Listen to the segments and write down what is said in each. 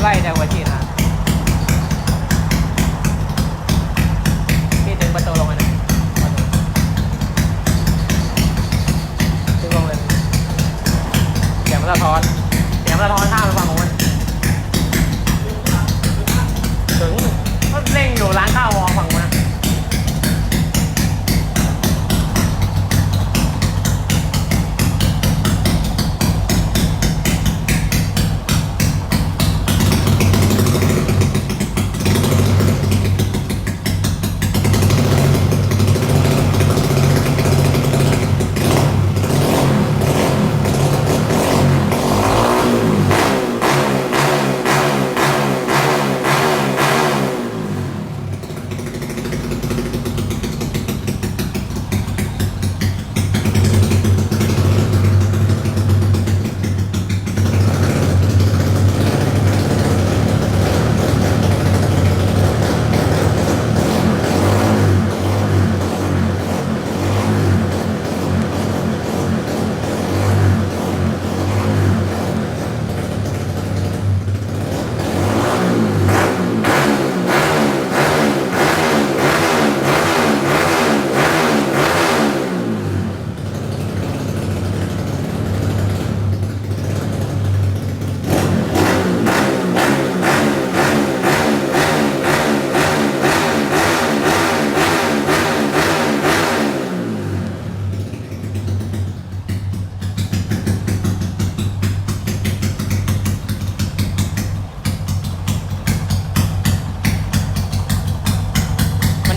ล้แต่หัวฉีดนะพี่ดึงประตูลงมาหน่อยดึงลงเลยเสียงมันสะท้อนข้ามไปฝั่งนู้นถึงก็เร่งอยู่ร้านข้าวมองฝั่งนู้นนะ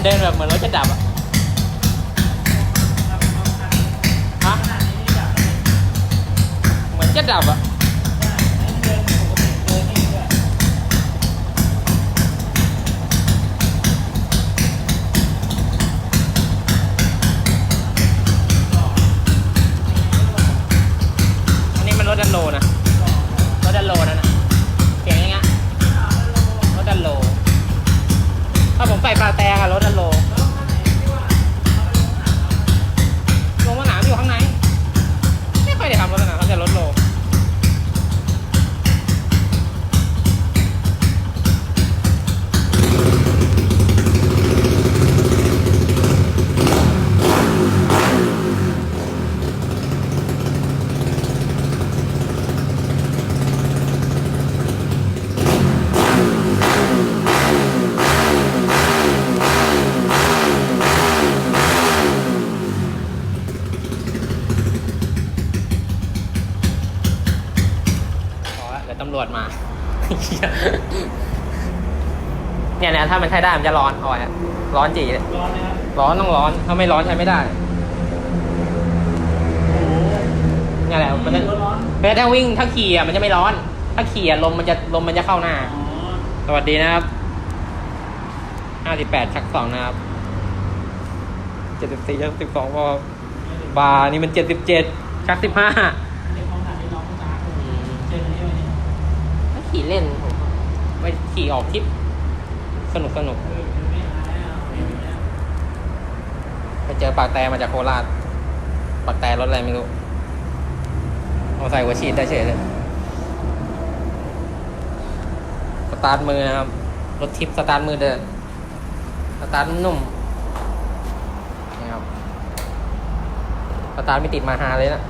เดินแบบเหมือนรถจะดับอ่ะฮะเหมือนจะดับอ่ะอันนี้มันรถดันโลนะรถดันโลนะเสียงยังไงรถดันโลถ้าผมใส่ปลาแตงอะรถดันโลลงสนามอยู่ข้างในไม่ค่อยได้ทำรถสนามเขาจะรถโลตำรวจมา เนี่ยถ้ามันใช้ได้มันจะร้อนอ่อยร้อนจีเลยร้อนนะครับร้อนต้องร้อนถ้าไม่ร้อนใช้ไม่ได้เนี่ยแหละมันจะถ้าวิ่งถ้าขี่อ่ะมันจะไม่ร้อนถ้าขี่อ่ะลมมันจะเข้าหน้าสวัสดีนะครับ58ชัก2นะครับ74ชัก12พอบาร์นี่มัน77ชัก15ขี่เล่นไปขี่ออกทริปสนุกไปเจอปากแต่มาจากโคราชปากแต่รถอะไรไม่รู้เอาใส่หัวฉีดได้เฉยเลยสตาร์ทมือนะครับรถทริปสตาร์ทมือเดินสตาร์ทนุ่มนี่ครับสตาร์ทไม่ติดมาหาเลยนะ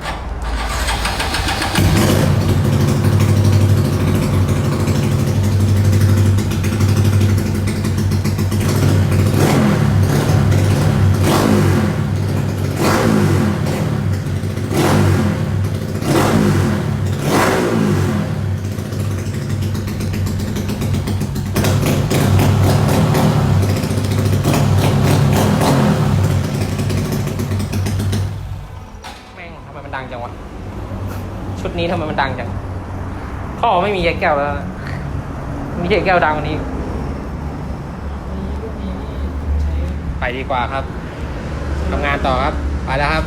ดังจังวะชุดนี้ทำไมมันดังจังท่อไม่มีแยกแก้วแล้วนะมีแยกแก้วดังกว่านี้ไปดีกว่าครับทำงานต่อครับไปแล้วครับ